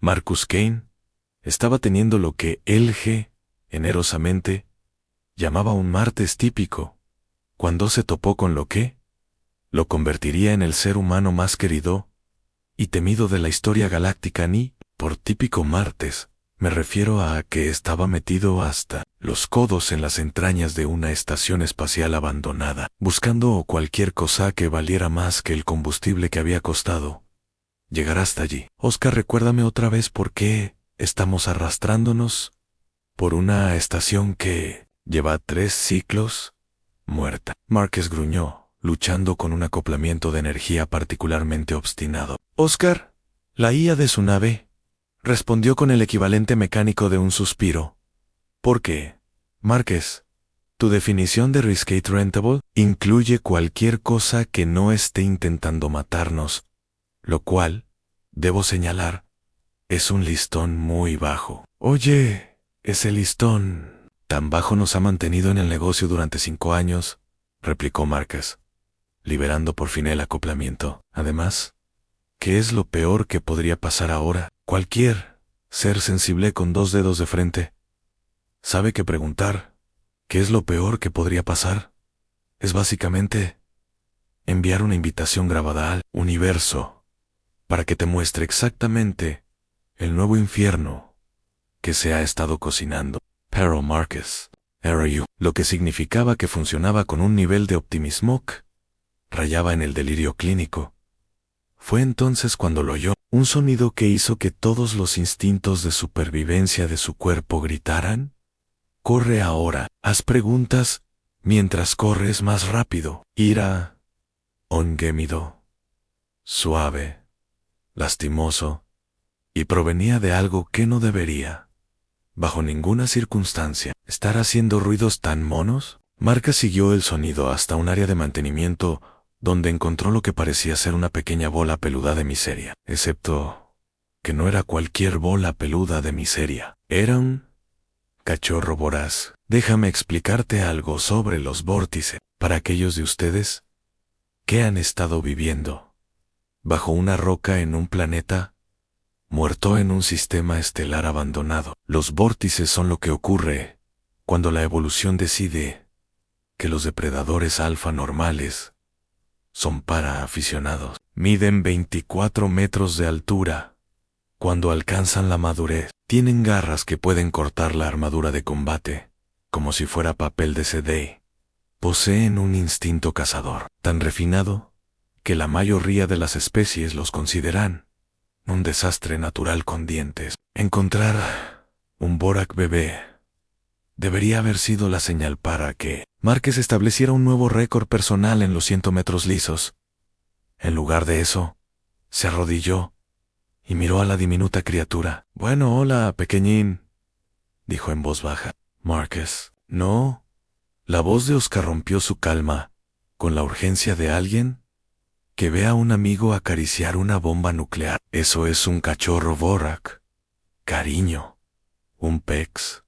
Marcus Kane estaba teniendo lo que L.G. generosamente llamaba un martes típico, cuando se topó con lo que lo convertiría en el ser humano más querido y temido de la historia galáctica. Ni, por típico martes, me refiero a que estaba metido hasta los codos en las entrañas de una estación espacial abandonada, buscando cualquier cosa que valiera más que el combustible que había costado llegar hasta allí. Oscar, recuérdame otra vez por qué estamos arrastrándonos por una estación que lleva 3 ciclos muerta. Marcus gruñó, luchando con un acoplamiento de energía particularmente obstinado. Oscar, la IA de su nave respondió con el equivalente mecánico de un suspiro. ¿Por qué? Marcus, tu definición de risque rentable incluye cualquier cosa que no esté intentando matarnos, lo cual, debo señalar, es un listón muy bajo. Oye, ese listón tan bajo nos ha mantenido en el negocio durante 5 años, replicó Marcus, liberando por fin el acoplamiento. Además, ¿qué es lo peor que podría pasar ahora? Cualquier ser sensible con 2 dedos de frente sabe que preguntar ¿qué es lo peor que podría pasar? Es básicamente enviar una invitación grabada al universo para que te muestre exactamente el nuevo infierno que se ha estado cocinando. Pero Marcus, era you, lo que significaba que funcionaba con un nivel de optimismo que rayaba en el delirio clínico. Fue entonces cuando lo oyó, un sonido que hizo que todos los instintos de supervivencia de su cuerpo gritaran: corre ahora, haz preguntas, mientras corres más rápido. Ira, un gemido, suave, lastimoso, y provenía de algo que no debería, bajo ninguna circunstancia, estar haciendo ruidos tan monos. Marcus siguió el sonido hasta un área de mantenimiento donde encontró lo que parecía ser una pequeña bola peluda de miseria, excepto que no era cualquier bola peluda de miseria. Era un cachorro voraz. Déjame explicarte algo sobre los vórtices. Para aquellos de ustedes que han estado viviendo bajo una roca en un planeta muerto en un sistema estelar abandonado, los vórtices son lo que ocurre cuando la evolución decide que los depredadores alfa normales son para aficionados. Miden 24 metros de altura. Cuando alcanzan la madurez, tienen garras que pueden cortar la armadura de combate, como si fuera papel de CD. Poseen un instinto cazador, tan refinado, que la mayoría de las especies los consideran un desastre natural con dientes. Encontrar un Vorak bebé debería haber sido la señal para que Marcus estableciera un nuevo récord personal en los 100 metros lisos. En lugar de eso, se arrodilló y miró a la diminuta criatura. Bueno, hola, pequeñín, dijo en voz baja. Marcus, no. La voz de Oscar rompió su calma con la urgencia de alguien que ve a un amigo acariciar una bomba nuclear. Eso es un cachorro Vorak. Cariño. Un pex.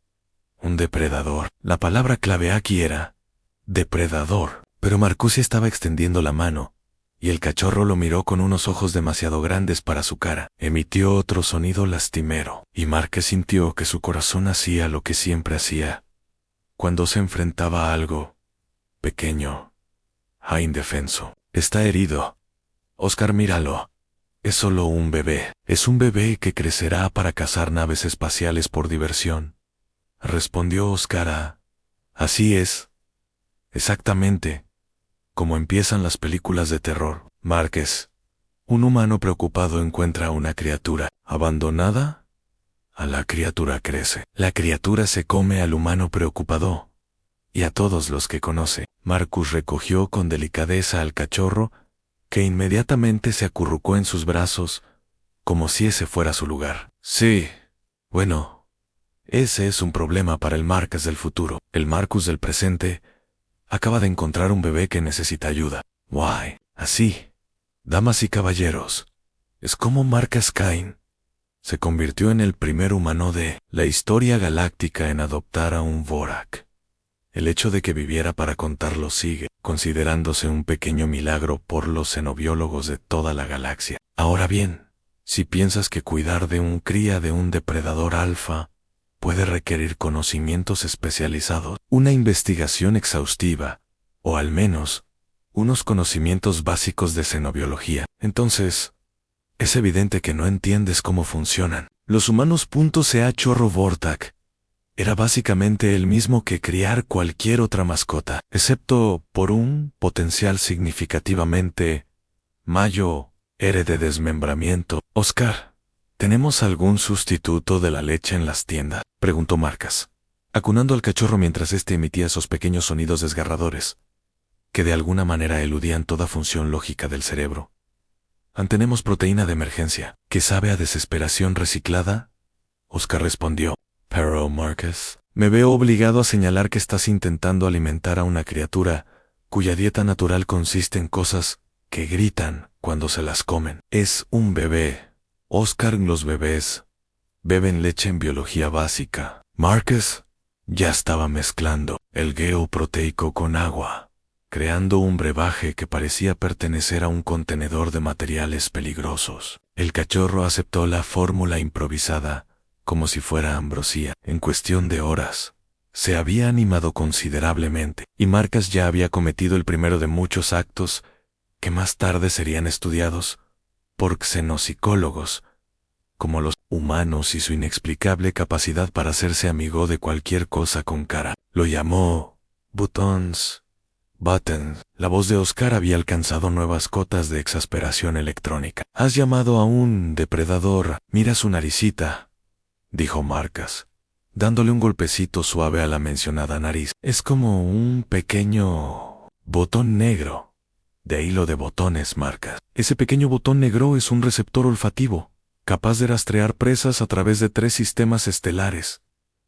Un depredador. La palabra clave aquí era depredador. Pero Marcus estaba extendiendo la mano, y el cachorro lo miró con unos ojos demasiado grandes para su cara. Emitió otro sonido lastimero, y Marcus sintió que su corazón hacía lo que siempre hacía cuando se enfrentaba a algo pequeño e indefenso. Está herido. Oscar, míralo. Es solo un bebé. Es un bebé que crecerá para cazar naves espaciales por diversión, respondió Oscar. Así es. Exactamente como empiezan las películas de terror. Marcus, un humano preocupado encuentra a una criatura abandonada. A la criatura crece. La criatura se come al humano preocupado y a todos los que conoce. Marcus recogió con delicadeza al cachorro, que inmediatamente se acurrucó en sus brazos, como si ese fuera su lugar. Sí, bueno, ese es un problema para el Marcus del futuro. El Marcus del presente acaba de encontrar un bebé que necesita ayuda. Guay. Así, damas y caballeros, es como Marcus Kane se convirtió en el primer humano de la historia galáctica en adoptar a un Vorak. El hecho de que viviera para contarlo sigue considerándose un pequeño milagro por los xenobiólogos de toda la galaxia. Ahora bien, Si piensas que cuidar de un cría de un depredador alfa puede requerir conocimientos especializados, una investigación exhaustiva, o al menos unos conocimientos básicos de xenobiología, entonces es evidente que no entiendes cómo funcionan. Los humanos. Vortak era básicamente el mismo que criar cualquier otra mascota, excepto por un potencial significativamente mayor de desmembramiento. Oscar, ¿tenemos algún sustituto de la leche en las tiendas?, preguntó Marcas, acunando al cachorro mientras éste emitía esos pequeños sonidos desgarradores, que de alguna manera eludían toda función lógica del cerebro. Tenemos proteína de emergencia, que sabe a desesperación reciclada. Oscar respondió. Pero, Marcus, me veo obligado a señalar que estás intentando alimentar a una criatura cuya dieta natural consiste en cosas que gritan cuando se las comen. Es un bebé. Oscar, los bebés beben leche en biología básica. Marcus ya estaba mezclando el gueo proteico con agua, creando un brebaje que parecía pertenecer a un contenedor de materiales peligrosos. El cachorro aceptó la fórmula improvisada como si fuera ambrosía. En cuestión de horas, se había animado considerablemente, y Marcas ya había cometido el primero de muchos actos que más tarde serían estudiados por xenopsicólogos, como los humanos y su inexplicable capacidad para hacerse amigo de cualquier cosa con cara. Lo llamó buttons. La voz de Oscar había alcanzado nuevas cotas de exasperación electrónica. Has llamado a un depredador. Mira su naricita, dijo Marcas, dándole un golpecito suave a la mencionada nariz. Es como un pequeño botón negro, de hilo de botones, Marcas. Ese pequeño botón negro es un receptor olfativo, capaz de rastrear presas a través de 3 sistemas estelares.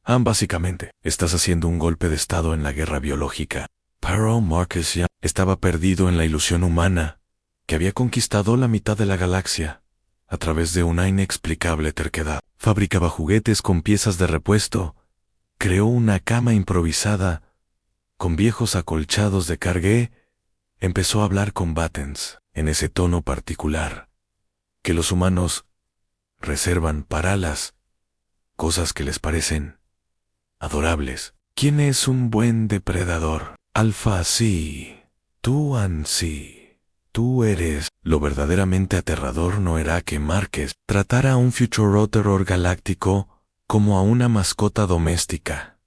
Básicamente, estás haciendo un golpe de estado en la guerra biológica. Pero Marcus ya estaba perdido en la ilusión humana, que había conquistado la mitad de la galaxia a través de una inexplicable terquedad. Fabricaba juguetes con piezas de repuesto, creó una cama improvisada con viejos acolchados de cargué, empezó a hablar con Battens en ese tono particular que los humanos reservan para las cosas que les parecen adorables. ¿Quién es un buen depredador? Alfa, sí. Tú, sí. Tú eres. Lo verdaderamente aterrador no era que Marquez tratara a un Futuroterror galáctico como a una mascota doméstica.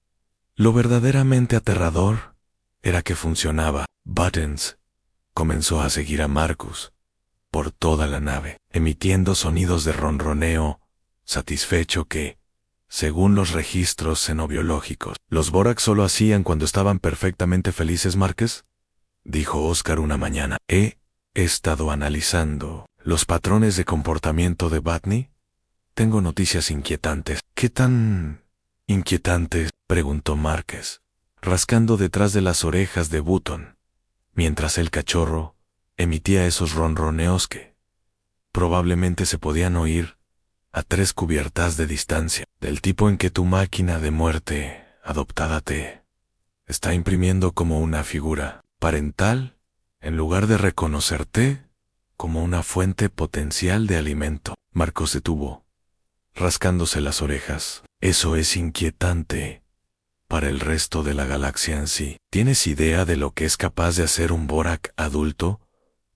Lo verdaderamente aterrador era que funcionaba. Buttons comenzó a seguir a Marcus por toda la nave, emitiendo sonidos de ronroneo satisfecho que, según los registros xenobiológicos, los Vorax solo hacían cuando estaban perfectamente felices. Marcus, dijo Oscar una mañana, he estado analizando los patrones de comportamiento de Batney. Tengo noticias inquietantes. ¿Qué tan inquietantes?, preguntó Marcus, rascando detrás de las orejas de Button, mientras el cachorro emitía esos ronroneos que probablemente se podían oír a 3 cubiertas de distancia, del tipo en que tu máquina de muerte adoptada te está imprimiendo como una figura parental en lugar de reconocerte como una fuente potencial de alimento. Marcos se detuvo, rascándose las orejas. Eso es inquietante para el resto de la galaxia en sí. ¿Tienes idea de lo que es capaz de hacer un Vorak adulto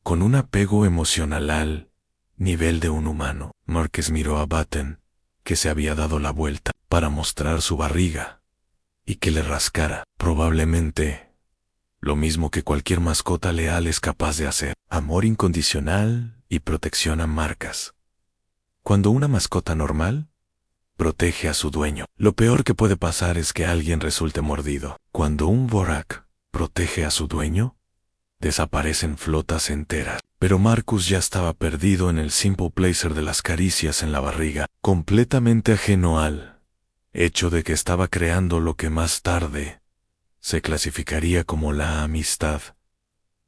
con un apego emocional al nivel de un humano? Marcus miró a Batten, que se había dado la vuelta para mostrar su barriga y que le rascara. Probablemente lo mismo que cualquier mascota leal es capaz de hacer. Amor incondicional y protección a Marcas. Cuando una mascota normal protege a su dueño, lo peor que puede pasar es que alguien resulte mordido. Cuando un Vorak protege a su dueño, desaparecen flotas enteras. Pero Marcus ya estaba perdido en el simple placer de las caricias en la barriga, completamente ajeno al hecho de que estaba creando lo que más tarde se clasificaría como la amistad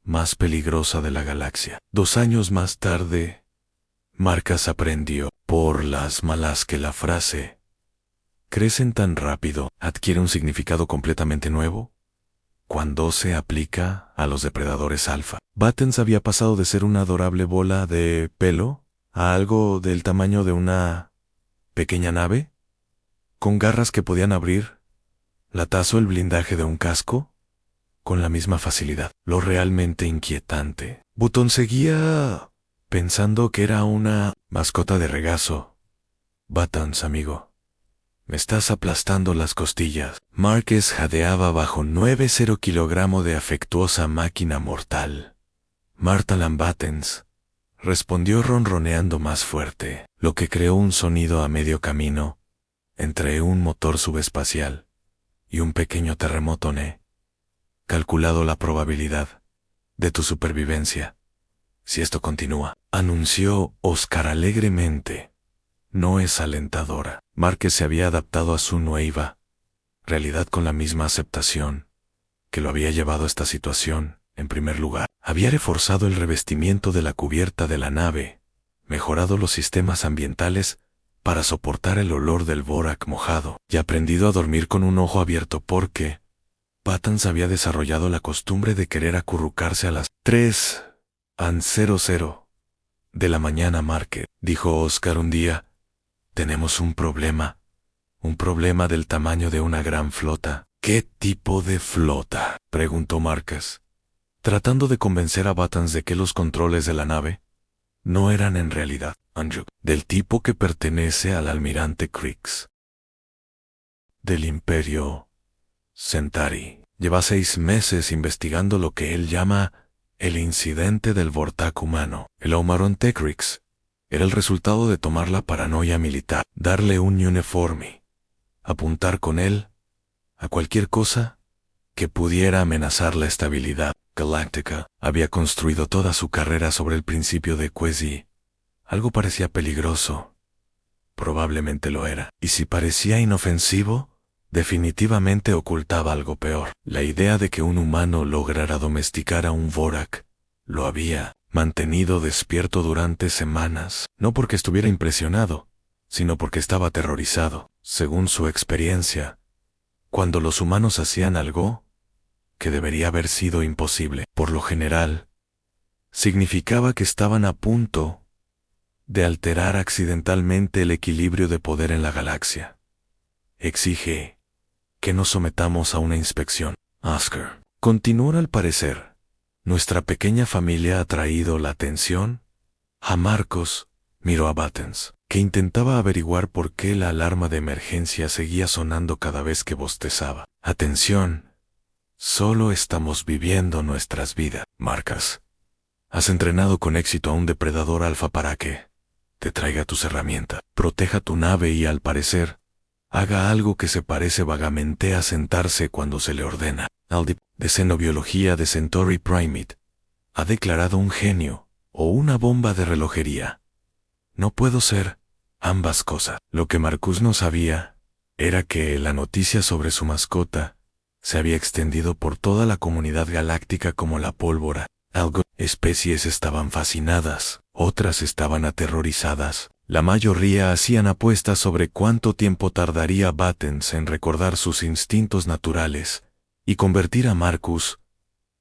más peligrosa de la galaxia. 2 años más tarde, Marcus aprendió por las malas que la frase «crecen tan rápido» adquiere un significado completamente nuevo cuando se aplica a los depredadores alfa. Battens había pasado de ser una adorable bola de pelo a algo del tamaño de una pequeña nave, con garras que podían abrir la taza o el blindaje de un casco con la misma facilidad. Lo realmente inquietante. Button seguía pensando que era una mascota de regazo. Buttons, amigo. Me estás aplastando las costillas. Marcus jadeaba bajo 90 kilogramos de afectuosa máquina mortal. Martha Buttons respondió ronroneando más fuerte, lo que creó un sonido a medio camino entre un motor subespacial y un pequeño terremoto. Calculado la probabilidad de tu supervivencia si esto continúa, anunció Oscar alegremente. No es alentadora. Márquez se había adaptado a su nueva realidad con la misma aceptación que lo había llevado a esta situación. En primer lugar, había reforzado el revestimiento de la cubierta de la nave, mejorado los sistemas ambientales para soportar el olor del bórax mojado, y aprendido a dormir con un ojo abierto porque Buttons había desarrollado la costumbre de querer acurrucarse a las 3:00 de la mañana. Márquez, dijo Oscar un día, tenemos un problema del tamaño de una gran flota. ¿Qué tipo de flota?, preguntó Márquez, tratando de convencer a Buttons de que los controles de la nave no eran en realidad del tipo que pertenece al almirante Krix del Imperio Centauri. Lleva 6 meses investigando lo que él llama el incidente del Vortac humano. El almirante Krix era el resultado de tomar la paranoia militar, darle un uniforme, apuntar con él a cualquier cosa que pudiera amenazar la estabilidad galáctica. Había construido toda su carrera sobre el principio de Quasi. Algo parecía peligroso. Probablemente lo era. Y si parecía inofensivo, definitivamente ocultaba algo peor. La idea de que un humano lograra domesticar a un Vorak lo había mantenido despierto durante semanas, no porque estuviera impresionado, sino porque estaba aterrorizado. Según su experiencia, cuando los humanos hacían algo que debería haber sido imposible, por lo general, significaba que estaban a punto de alterar accidentalmente el equilibrio de poder en la galaxia. Exige que nos sometamos a una inspección. Oscar continuó. Al parecer, nuestra pequeña familia ha traído la atención a Marcos. Miró a Buttons, que intentaba averiguar por qué la alarma de emergencia seguía sonando cada vez que bostezaba. Atención, solo estamos viviendo nuestras vidas. Marcus, has entrenado con éxito a un depredador alfa para que te traiga tus herramientas, proteja tu nave y, al parecer, haga algo que se parece vagamente a sentarse cuando se le ordena. Aldip, de xenobiología de Centauri Primate, ha declarado un genio o una bomba de relojería. No puedo ser ambas cosas. Lo que Marcus no sabía era que la noticia sobre su mascota se había extendido por toda la comunidad galáctica como la pólvora. Algunas especies estaban fascinadas, otras estaban aterrorizadas. La mayoría hacían apuestas sobre cuánto tiempo tardaría Buttons en recordar sus instintos naturales y convertir a Marcus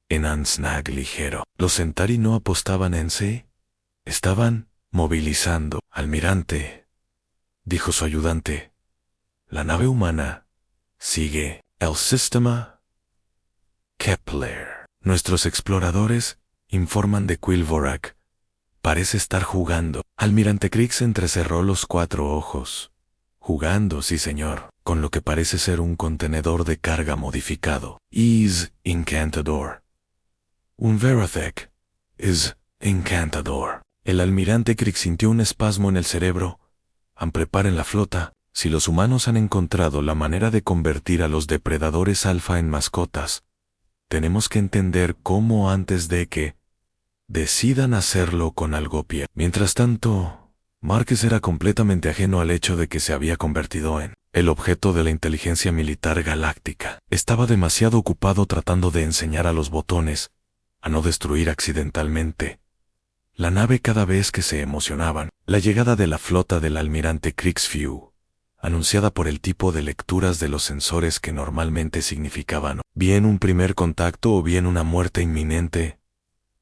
en un snag ligero. Los Centauri no apostaban en sí, estaban movilizando. Almirante, dijo su ayudante, la nave humana sigue el sistema Kepler. Nuestros exploradores informan de que el Vorak parece estar jugando. Almirante Krix entrecerró los 4 ojos. Jugando, sí señor, con lo que parece ser un contenedor de carga modificado. Is encantador. Un Verothec es encantador. El almirante Krix sintió un espasmo en el cerebro. Preparen la flota. Si los humanos han encontrado la manera de convertir a los depredadores alfa en mascotas, tenemos que entender cómo antes de que decidan hacerlo con algo pie. Mientras tanto, Márquez era completamente ajeno al hecho de que se había convertido en el objeto de la inteligencia militar galáctica. Estaba demasiado ocupado tratando de enseñar a los botones a no destruir accidentalmente la nave cada vez que se emocionaban. La llegada de la flota del almirante Krixview, anunciada por el tipo de lecturas de los sensores que normalmente significaban bien un primer contacto o bien una muerte inminente,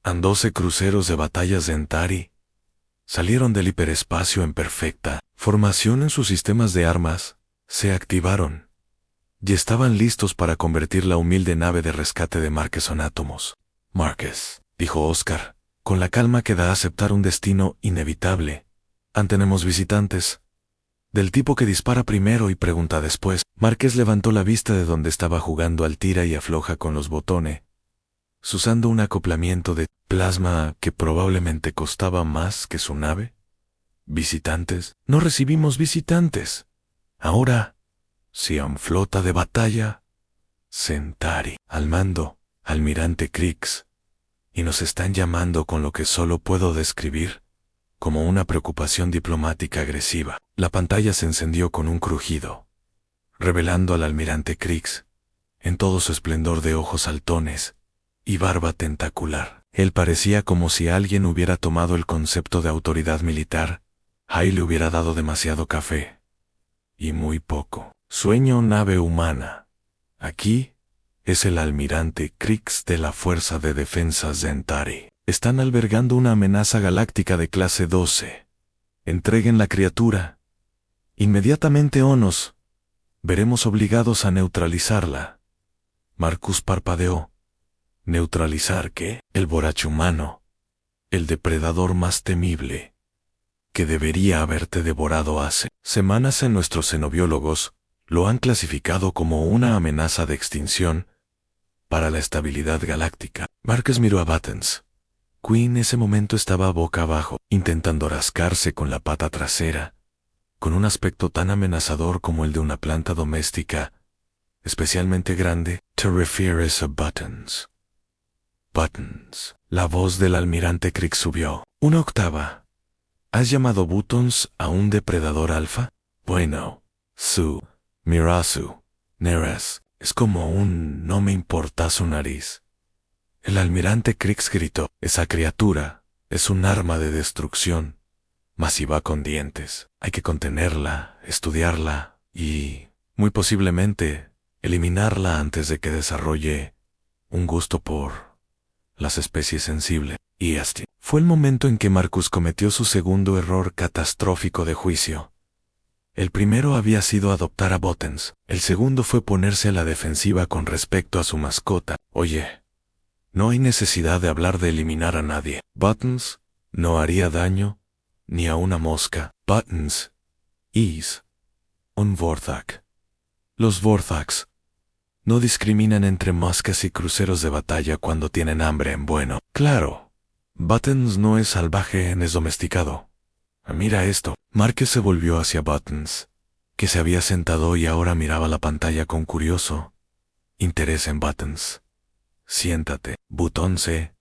12 cruceros de batallas de Centauri salieron del hiperespacio en perfecta formación en sus sistemas de armas, se activaron y estaban listos para convertir la humilde nave de rescate de Márquez en átomos. Márquez, dijo Oscar, con la calma que da a aceptar un destino inevitable. Tenemos visitantes. Del tipo que dispara primero y pregunta después. Márquez levantó la vista de donde estaba jugando al tira y afloja con los botones, usando un acoplamiento de plasma que probablemente costaba más que su nave. ¿Visitantes? No recibimos visitantes. Ahora, Sion flota de batalla. Centauri, al mando, almirante Krix. Y nos están llamando con lo que solo puedo describir como una preocupación diplomática agresiva. La pantalla se encendió con un crujido, revelando al almirante Krix, en todo su esplendor de ojos saltones y barba tentacular. Él parecía como si alguien hubiera tomado el concepto de autoridad militar y le hubiera dado demasiado café. Y muy poco. Sueño nave humana. Aquí es el almirante Krix de la Fuerza de Defensa Centauri. Están albergando una amenaza galáctica de clase 12. Entreguen la criatura. Inmediatamente o nos veremos obligados a neutralizarla. Marcus parpadeó. ¿Neutralizar qué? El borracho humano. El depredador más temible, que debería haberte devorado hace semanas. En nuestros xenobiólogos lo han clasificado como una amenaza de extinción para la estabilidad galáctica. Márquez miró a Buttons. Quinn en ese momento estaba boca abajo, intentando rascarse con la pata trasera, con un aspecto tan amenazador como el de una planta doméstica, especialmente grande. ¿Te refieres a Buttons? Buttons. La voz del almirante Krix subió una octava. ¿Has llamado Buttons a un depredador alfa? Bueno, Mirasu, Neras, es como un no me importa su nariz. El almirante Krix gritó, esa criatura es un arma de destrucción, masiva con dientes. Hay que contenerla, estudiarla y, muy posiblemente, eliminarla antes de que desarrolle un gusto por las especies sensibles. Y este fue el momento en que Marcus cometió su segundo error catastrófico de juicio. El primero había sido adoptar a Buttons. El segundo fue ponerse a la defensiva con respecto a su mascota. Oye, no hay necesidad de hablar de eliminar a nadie. Buttons no haría daño ni a una mosca. Buttons is un Vorthak. Los Vorthaks no discriminan entre moscas y cruceros de batalla cuando tienen hambre en bueno. Claro, Buttons no es salvaje, es domesticado. Mira esto. Márquez se volvió hacia Buttons, que se había sentado y ahora miraba la pantalla con curioso interés en Buttons. Siéntate. Buttons se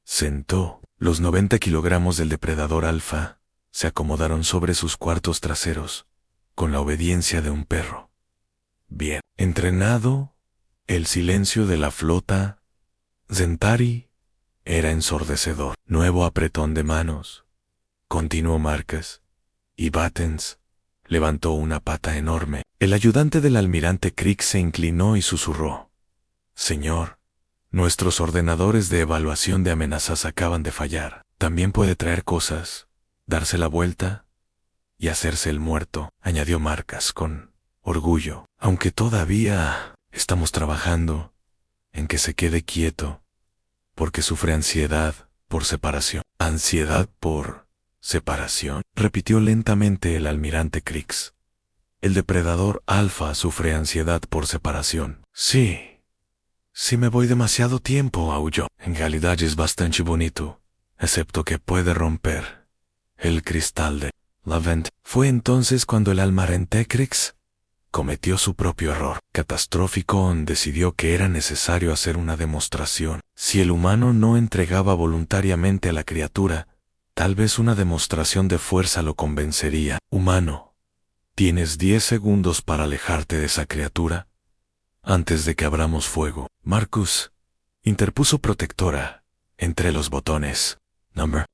sentó. Los 90 kilogramos del depredador alfa se acomodaron sobre sus cuartos traseros, con la obediencia de un perro. Bien entrenado, el silencio de la flota Centauri era ensordecedor. Nuevo apretón de manos. Continuó Márquez, y Buttons levantó una pata enorme. El ayudante del almirante Krix se inclinó y susurró. Señor, nuestros ordenadores de evaluación de amenazas acaban de fallar. También puede traer cosas, darse la vuelta y hacerse el muerto, añadió Márquez con orgullo. Aunque todavía estamos trabajando en que se quede quieto, porque sufre ansiedad por separación. ¿Ansiedad por separación? Repitió lentamente el almirante Krix. El depredador alfa sufre ansiedad por separación. Sí. Si me voy demasiado tiempo, aulló. En realidad es bastante bonito, excepto que puede romper el cristal de la vent. Fue entonces cuando el almirante Krix cometió su propio error. Catastrófico, decidió que era necesario hacer una demostración. Si el humano no entregaba voluntariamente a la criatura, tal vez una demostración de fuerza lo convencería. Humano, tienes 10 segundos para alejarte de esa criatura antes de que abramos fuego. Marcus interpuso protectora entre los botones.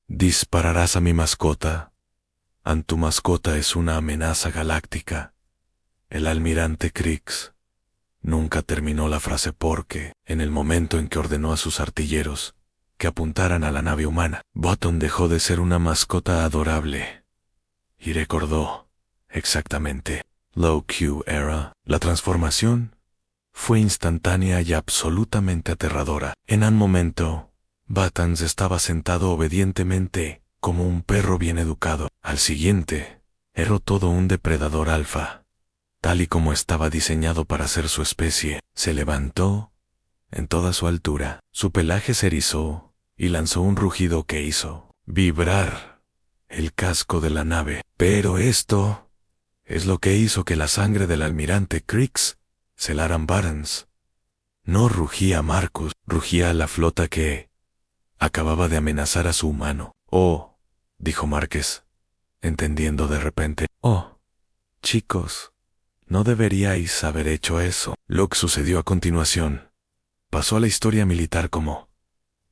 Dispararás a mi mascota. Tu mascota es una amenaza galáctica. El almirante Krix nunca terminó la frase porque, en el momento en que ordenó a sus artilleros que apuntaran a la nave humana. Button dejó de ser una mascota adorable y recordó exactamente Low Q Era. La transformación fue instantánea y absolutamente aterradora. En un momento, Buttons estaba sentado obedientemente como un perro bien educado. Al siguiente, era todo un depredador alfa, tal y como estaba diseñado para ser su especie. Se levantó en toda su altura, su pelaje se erizó y lanzó un rugido que hizo vibrar el casco de la nave. Pero esto es lo que hizo que la sangre del almirante Krix se helara en Buttons. No rugía Marcus, rugía la flota que acababa de amenazar a su humano. Oh, dijo Márquez, entendiendo de repente. Oh, chicos, no deberíais haber hecho eso. Lo que sucedió a continuación pasó a la historia militar como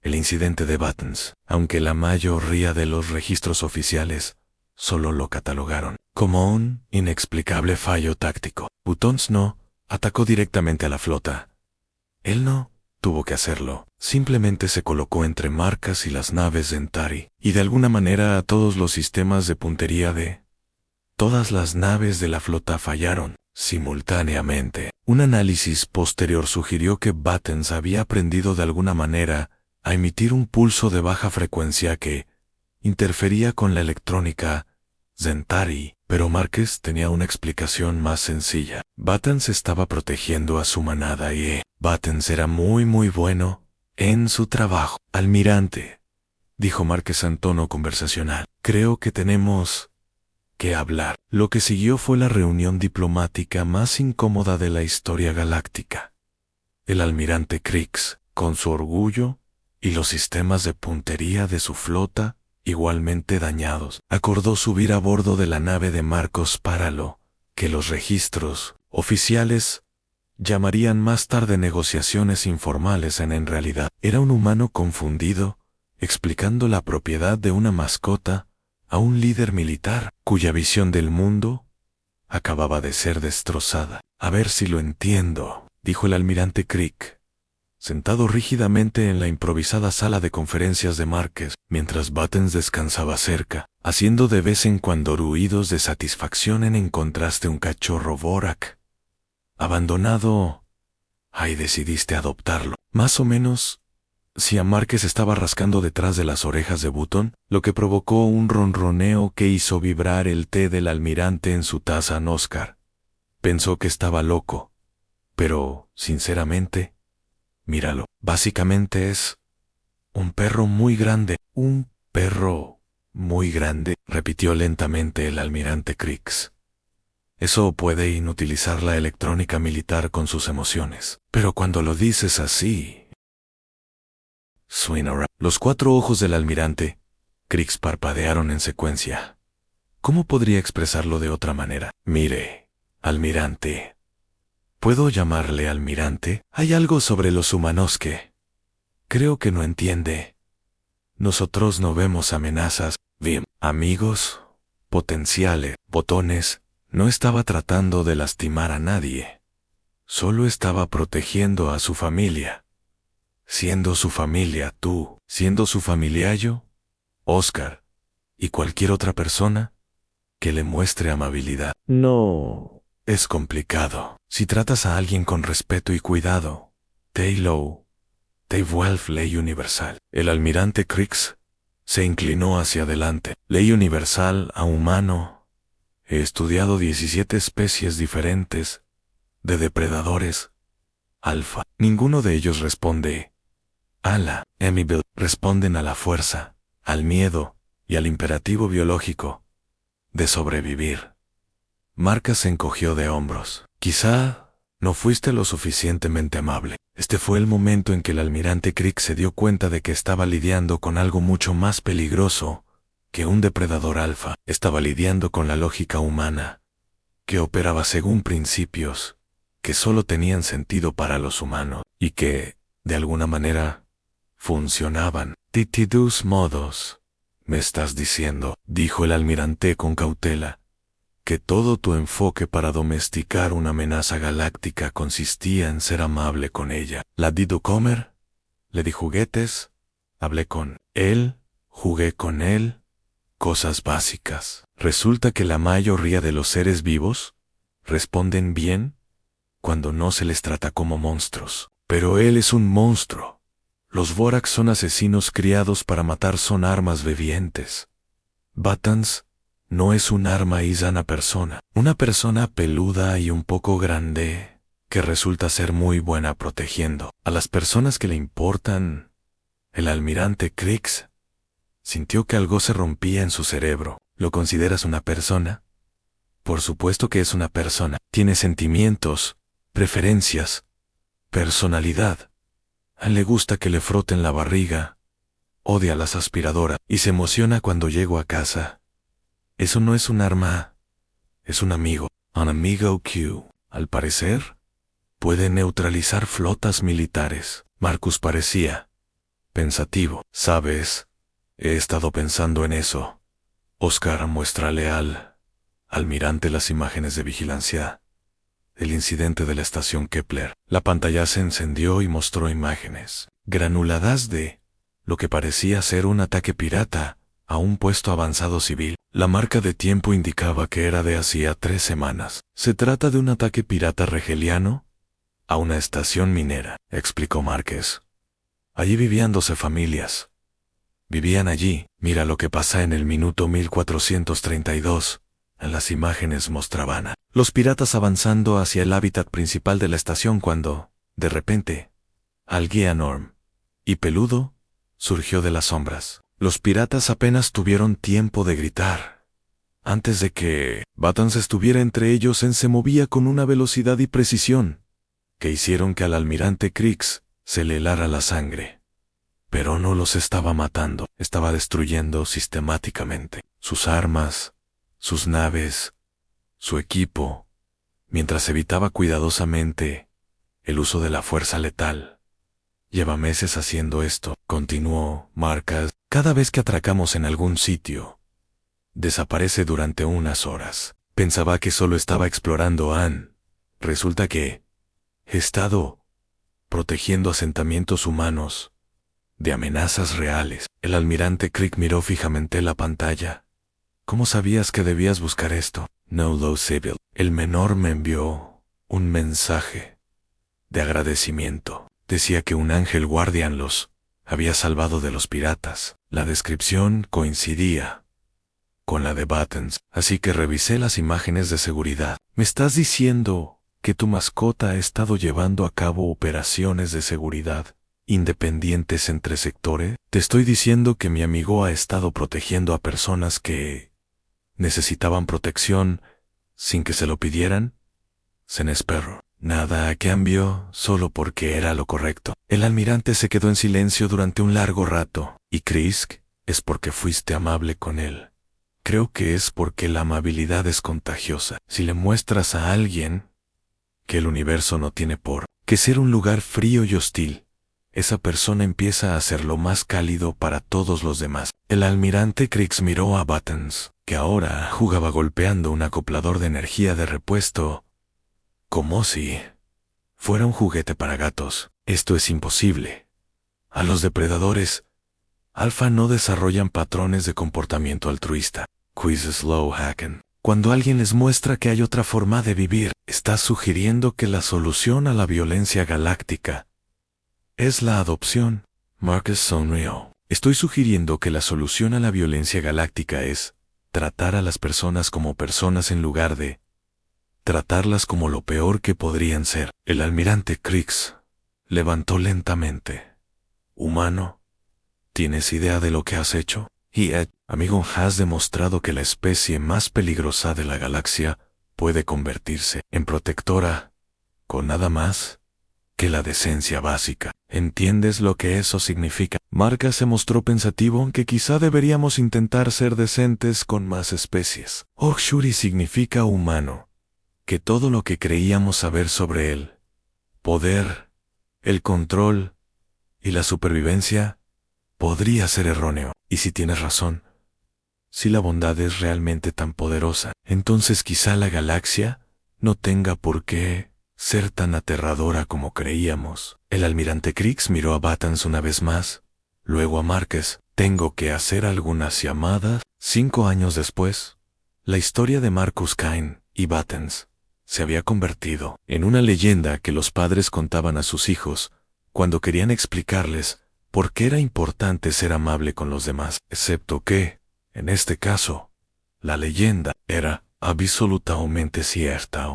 el incidente de Buttons, aunque la mayoría de los registros oficiales solo lo catalogaron como un inexplicable fallo táctico. Buttons no atacó directamente a la flota. Él no tuvo que hacerlo. Simplemente se colocó entre Marcas y las naves de Entari, y de alguna manera a todos los sistemas de puntería de todas las naves de la flota fallaron simultáneamente. Un análisis posterior sugirió que Buttons había aprendido de alguna manera a emitir un pulso de baja frecuencia que interfería con la electrónica Zentari, pero Márquez tenía una explicación más sencilla. Buttons estaba protegiendo a su manada y Buttons era muy bueno en su trabajo. Almirante, dijo Márquez en tono conversacional, creo que tenemos que hablar. Lo que siguió fue la reunión diplomática más incómoda de la historia galáctica. El almirante Krix, con su orgullo y los sistemas de puntería de su flota igualmente dañados, acordó subir a bordo de la nave de Marcos para lo que los registros oficiales llamarían más tarde negociaciones informales. En realidad, era un humano confundido, explicando la propiedad de una mascota a un líder militar cuya visión del mundo acababa de ser destrozada. A ver si lo entiendo, dijo el almirante Crick, sentado rígidamente en la improvisada sala de conferencias de Márquez, mientras Buttons descansaba cerca, haciendo de vez en cuando ruidos de satisfacción en encontraste un cachorro Vorak abandonado. Ahí decidiste adoptarlo. Más o menos, si a Márquez estaba rascando detrás de las orejas de Button, lo que provocó un ronroneo que hizo vibrar el té del almirante en su taza en Oscar. Pensó que estaba loco, pero, sinceramente, míralo. Básicamente es un perro muy grande. Un perro muy grande, repitió lentamente el almirante Krix. Eso puede inutilizar la electrónica militar con sus emociones. Pero cuando lo dices así... Swinora. Los 4 ojos del almirante Krix parpadearon en secuencia. ¿Cómo podría expresarlo de otra manera? Mire, almirante. ¿Puedo llamarle almirante? Hay algo sobre los humanos que creo que no entiende. Nosotros no vemos amenazas. Bien, amigos potenciales, botones. No estaba tratando de lastimar a nadie. Solo estaba protegiendo a su familia. Siendo su familia tú, siendo su familia yo, Oscar, y cualquier otra persona que le muestre amabilidad. No. Es complicado. Si tratas a alguien con respeto y cuidado, Taylor, te vuelve ley universal. El almirante Krix se inclinó hacia adelante. Ley universal a humano. He estudiado 17 especies diferentes de depredadores alfa. Ninguno de ellos responde a la Amibil. Responden a la fuerza, al miedo y al imperativo biológico de sobrevivir. Marca se encogió de hombros. Quizá no fuiste lo suficientemente amable. Este fue el momento en que el almirante Crick se dio cuenta de que estaba lidiando con algo mucho más peligroso que un depredador alfa. Estaba lidiando con la lógica humana, que operaba según principios que solo tenían sentido para los humanos y que, de alguna manera, funcionaban. Titidus modos. Me estás diciendo, dijo el almirante con cautela, que todo tu enfoque para domesticar una amenaza galáctica consistía en ser amable con ella. ¿La di de comer? ¿Le di juguetes? Hablé con él, jugué con él, cosas básicas. Resulta que la mayoría de los seres vivos responden bien cuando no se les trata como monstruos. Pero él es un monstruo. Los Vorax son asesinos criados para matar, son armas vivientes. Buttons no es un arma y sana persona. Una persona peluda y un poco grande que resulta ser muy buena protegiendo a las personas que le importan. El almirante Krix sintió que algo se rompía en su cerebro. ¿Lo consideras una persona? Por supuesto que es una persona. Tiene sentimientos, preferencias, personalidad. A él le gusta que le froten la barriga, odia las aspiradoras y se emociona cuando llego a casa. Eso no es un arma, es un amigo. Un amigo Q. Al parecer, puede neutralizar flotas militares. Marcus parecía pensativo. ¿Sabes? He estado pensando en eso. Oscar, muéstrale al almirante las imágenes de vigilancia. El incidente de la estación Kepler. La pantalla se encendió y mostró imágenes granuladas de lo que parecía ser un ataque pirata a un puesto avanzado civil. La marca de tiempo indicaba que era de hacía 3 semanas. Se trata de un ataque pirata regeliano a una estación minera, explicó Márquez. Allí vivían 12 familias. Vivían allí. Mira lo que pasa en el minuto 1432. En las imágenes mostraban a los piratas avanzando hacia el hábitat principal de la estación cuando, de repente, al guía Norm y peludo surgió de las sombras. Los piratas apenas tuvieron tiempo de gritar. Antes de que Buttons estuviera entre ellos, se movía con una velocidad y precisión que hicieron que al almirante Krix se le helara la sangre. Pero no los estaba matando, estaba destruyendo sistemáticamente sus armas, sus naves, su equipo, mientras evitaba cuidadosamente el uso de la fuerza letal. Lleva meses haciendo esto, continuó Marcus. Cada vez que atracamos en algún sitio, desaparece durante unas horas. Pensaba que solo estaba explorando Anne. Resulta que he estado protegiendo asentamientos humanos de amenazas reales. El almirante Crick miró fijamente la pantalla. ¿Cómo sabías que debías buscar esto? No lo sé, Bill. El menor me envió un mensaje de agradecimiento. Decía que un ángel guardián los había salvado de los piratas. La descripción coincidía con la de Buttons, así que revisé las imágenes de seguridad. ¿Me estás diciendo que tu mascota ha estado llevando a cabo operaciones de seguridad independientes entre sectores? Te estoy diciendo que mi amigo ha estado protegiendo a personas que necesitaban protección sin que se lo pidieran. Se nesperró. Nada a cambio, solo porque era lo correcto. El almirante se quedó en silencio durante un largo rato. ¿Y Krisk? Es porque fuiste amable con él. Creo que es porque la amabilidad es contagiosa. Si le muestras a alguien que el universo no tiene por qué ser un lugar frío y hostil, esa persona empieza a hacerlo más cálido para todos los demás. El almirante Krix miró a Buttons, que ahora jugaba golpeando un acoplador de energía de repuesto, como si fuera un juguete para gatos. Esto es imposible. A los depredadores alfa no desarrollan patrones de comportamiento altruista. Quiz slow hacken. Cuando alguien les muestra que hay otra forma de vivir, estás sugiriendo que la solución a la violencia galáctica es la adopción. Marcus sonrió. Estoy sugiriendo que la solución a la violencia galáctica es tratar a las personas como personas en lugar de tratarlas como lo peor que podrían ser. El almirante Krix levantó lentamente. Humano, ¿tienes idea de lo que has hecho? Y amigo, has demostrado que la especie más peligrosa de la galaxia puede convertirse en protectora con nada más que la decencia básica. ¿Entiendes lo que eso significa? Marcus se mostró pensativo, aunque quizá deberíamos intentar ser decentes con más especies. Okshuri significa humano, que todo lo que creíamos saber sobre él, poder, el control y la supervivencia, podría ser erróneo. Y si tienes razón, si la bondad es realmente tan poderosa, entonces quizá la galaxia no tenga por qué ser tan aterradora como creíamos. El almirante Krix miró a Buttons una vez más, luego a Márquez. Tengo que hacer algunas llamadas. 5 años después, la historia de Marcus Kane y Battens se había convertido en una leyenda que los padres contaban a sus hijos cuando querían explicarles por qué era importante ser amable con los demás, excepto que, en este caso, la leyenda era absolutamente cierta,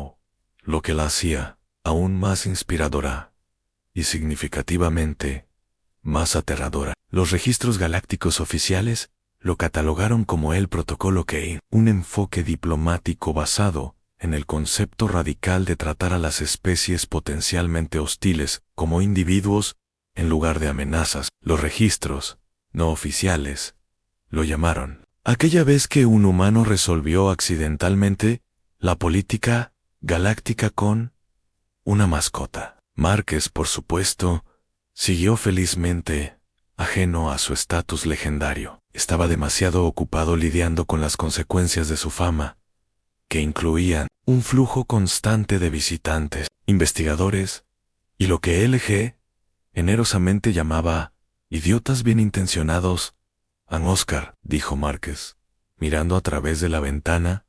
lo que la hacía aún más inspiradora y significativamente más aterradora. Los registros galácticos oficiales lo catalogaron como el Protocolo Kane, un enfoque diplomático basado en el concepto radical de tratar a las especies potencialmente hostiles como individuos en lugar de amenazas. Los registros no oficiales lo llamaron aquella vez que un humano resolvió accidentalmente la política galáctica con una mascota. Márquez, por supuesto, siguió felizmente ajeno a su estatus legendario. Estaba demasiado ocupado lidiando con las consecuencias de su fama, que incluían un flujo constante de visitantes, investigadores, y lo que LG generosamente llamaba idiotas bien intencionados. Oscar, dijo Márquez, mirando a través de la ventana,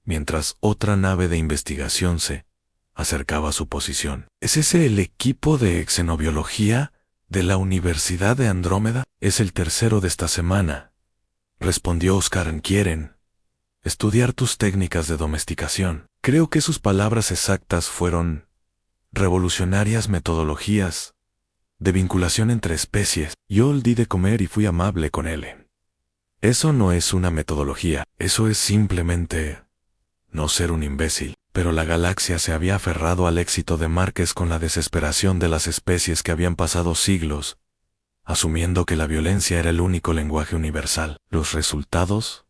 mientras otra nave de investigación se acercaba a su posición. ¿Es ese el equipo de xenobiología de la Universidad de Andrómeda? Es el tercero de esta semana, respondió Oscar. Quieren estudiar tus técnicas de domesticación. Creo que sus palabras exactas fueron revolucionarias metodologías de vinculación entre especies. Yo di de comer y fui amable con él. Eso no es una metodología, eso es simplemente no ser un imbécil. Pero la galaxia se había aferrado al éxito de Márquez con la desesperación de las especies que habían pasado siglos, asumiendo que la violencia era el único lenguaje universal. Los resultados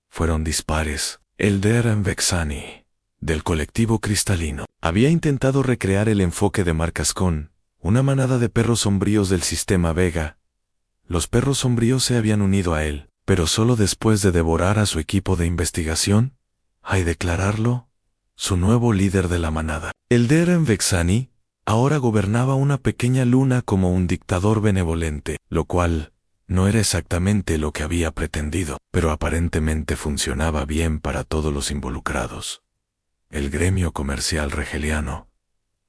fueron dispares. Elder Vexani, del colectivo cristalino, había intentado recrear el enfoque de Márquez con una manada de perros sombríos del sistema Vega. Los perros sombríos se habían unido a él, pero solo después de devorar a su equipo de investigación, y declararlo su nuevo líder de la manada. Elder Vexani ahora gobernaba una pequeña luna como un dictador benevolente, lo cual no era exactamente lo que había pretendido, pero aparentemente funcionaba bien para todos los involucrados. El gremio comercial regeliano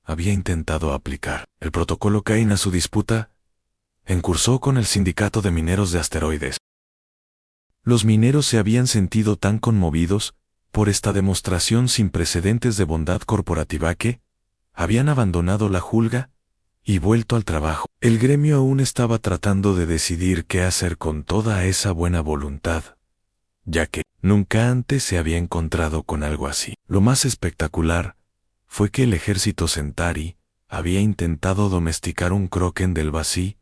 había intentado aplicar el protocolo Kane a su disputa en curso con el sindicato de mineros de asteroides. Los mineros se habían sentido tan conmovidos por esta demostración sin precedentes de bondad corporativa que habían abandonado la julga y vuelto al trabajo. El gremio aún estaba tratando de decidir qué hacer con toda esa buena voluntad, ya que nunca antes se había encontrado con algo así. Lo más espectacular fue que el ejército Centauri había intentado domesticar un Kroken del vacío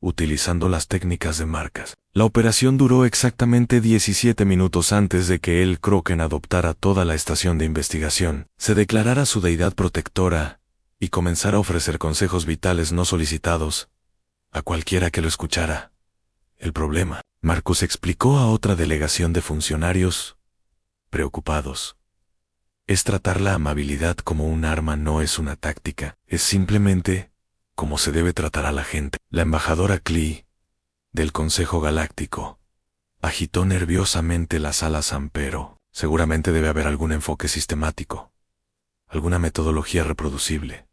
utilizando las técnicas de Márquez. La operación duró exactamente 17 minutos antes de que el Kroken adoptara toda la estación de investigación, se declarara su deidad protectora y comenzara a ofrecer consejos vitales no solicitados a cualquiera que lo escuchara. El problema, Marcus explicó a otra delegación de funcionarios preocupados, es tratar la amabilidad como un arma, no es una táctica, es simplemente como se debe tratar a la gente. La embajadora Klee, del Consejo Galáctico, agitó nerviosamente las alas. Pero seguramente debe haber algún enfoque sistemático, alguna metodología reproducible.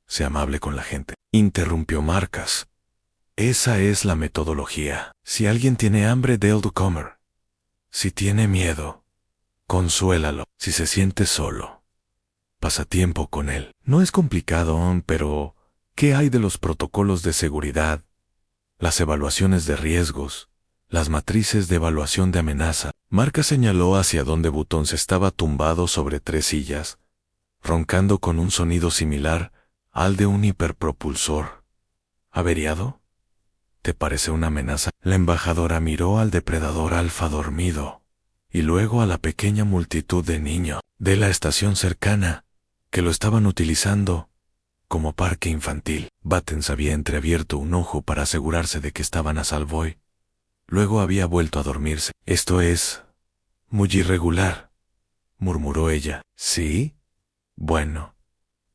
Sé amable con la gente, interrumpió Márquez. Esa es la metodología. Si alguien tiene hambre, déle comer. Si tiene miedo, consuélalo. Si se siente solo, pasa tiempo con él. No es complicado, pero ¿qué hay de los protocolos de seguridad, las evaluaciones de riesgos, las matrices de evaluación de amenaza? Márquez señaló hacia donde Butón se estaba tumbado sobre 3 sillas, roncando con un sonido similar al de un hiperpropulsor. ¿Averiado? ¿Te parece una amenaza? La embajadora miró al depredador alfa dormido, y luego a la pequeña multitud de niños de la estación cercana, que lo estaban utilizando como parque infantil. Battens había entreabierto un ojo para asegurarse de que estaban a salvo y luego había vuelto a dormirse. Esto es muy irregular, murmuró ella. ¿Sí? Bueno,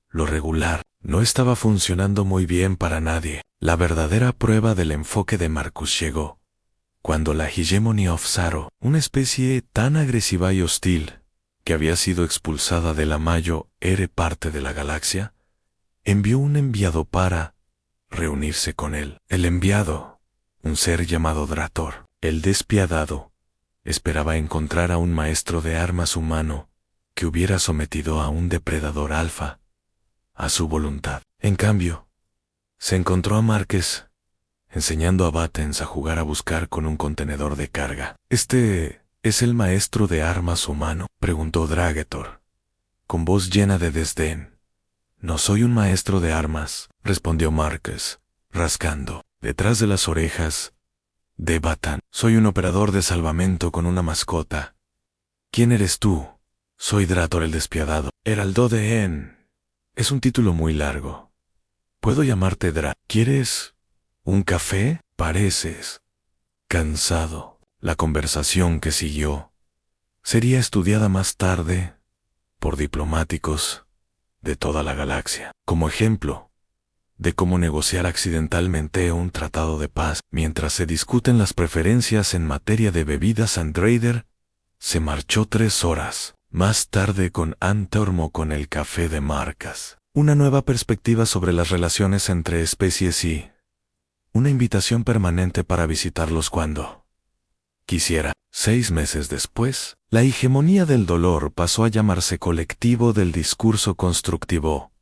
lo regular No estaba funcionando muy bien para nadie. La verdadera prueba del enfoque de Marcus llegó cuando la Hegemony of Zaro, una especie tan agresiva y hostil que había sido expulsada de la Mayo Ere parte de la galaxia, envió un enviado para reunirse con él. El enviado, un ser llamado Drator, el despiadado, esperaba encontrar a un maestro de armas humano que hubiera sometido a un depredador alfa a su voluntad. En cambio, se encontró a Márquez enseñando a Battens a jugar a buscar con un contenedor de carga. «¿Este es el maestro de armas humano?», preguntó Dragator, con voz llena de desdén. «No soy un maestro de armas», respondió Márquez, rascando detrás de las orejas de Battens. «Soy un operador de salvamento con una mascota». «¿Quién eres tú?». «Soy Drator el despiadado». «Heraldo de En». «Es un título muy largo. Puedo llamarte Dra. ¿Quieres un café? Pareces cansado». La conversación que siguió sería estudiada más tarde por diplomáticos de toda la galaxia, como ejemplo de cómo negociar accidentalmente un tratado de paz. Mientras se discuten las preferencias en materia de bebidas, Andrader se marchó 3 horas más tarde con Antormo con el café de Marcas. Una nueva perspectiva sobre las relaciones entre especies y una invitación permanente para visitarlos cuando quisiera. 6 meses después, la hegemonía del dolor pasó a llamarse Colectivo del Discurso Constructivo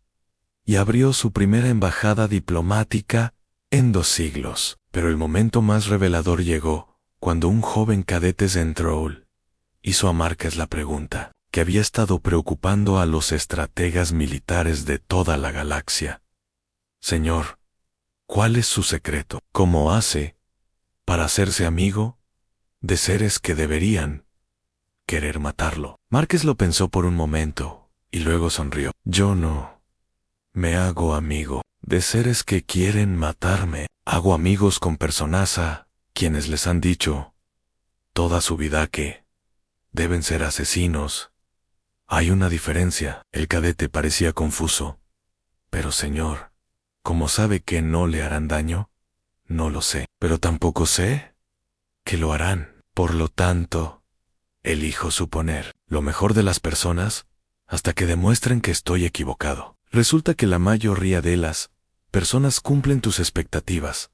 y abrió su primera embajada diplomática en 2 siglos. Pero el momento más revelador llegó cuando un joven cadete Zentrol hizo a Márquez la pregunta que había estado preocupando a los estrategas militares de toda la galaxia. «Señor, ¿cuál es su secreto? ¿Cómo hace para hacerse amigo de seres que deberían querer matarlo?» Márquez lo pensó por un momento y luego sonrió. «Yo no me hago amigo de seres que quieren matarme. Hago amigos con personas a quienes les han dicho toda su vida que deben ser asesinos. Hay una diferencia». El cadete parecía confuso. «Pero señor, ¿cómo sabe que no le harán daño?» «No lo sé, pero tampoco sé que lo harán. Por lo tanto, elijo suponer lo mejor de las personas hasta que demuestren que estoy equivocado. Resulta que la mayoría de las personas cumplen tus expectativas,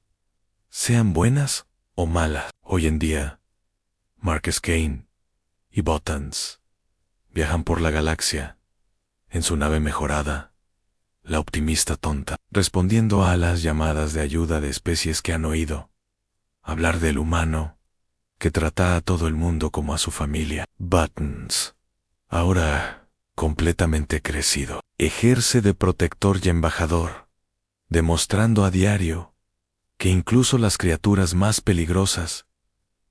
sean buenas o malas. Hoy en día, Marcus Kane y Battens viajan por la galaxia en su nave mejorada, la optimista tonta, respondiendo a las llamadas de ayuda de especies que han oído hablar del humano que trata a todo el mundo como a su familia. Battens, ahora completamente crecido, ejerce de protector y embajador, demostrando a diario que incluso las criaturas más peligrosas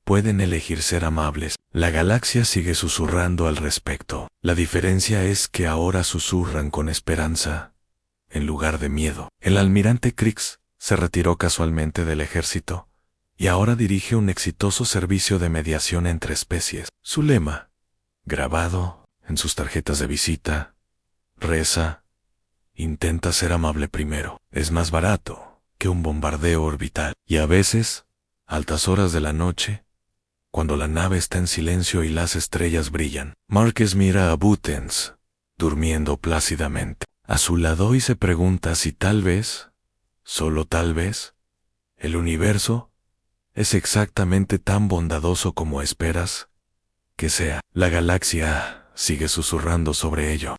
pueden elegir ser amables. La galaxia sigue susurrando al respecto. La diferencia es que ahora susurran con esperanza en lugar de miedo. El almirante Krix se retiró casualmente del ejército y ahora dirige un exitoso servicio de mediación entre especies. Su lema, grabado en sus tarjetas de visita, reza: intenta ser amable primero. Es más barato que un bombardeo orbital. Y a veces, altas horas de la noche, cuando la nave está en silencio y las estrellas brillan, Márquez mira a Battens durmiendo plácidamente a su lado y se pregunta si tal vez, solo tal vez, el universo es exactamente tan bondadoso como esperas que sea. La galaxia sigue susurrando sobre ello.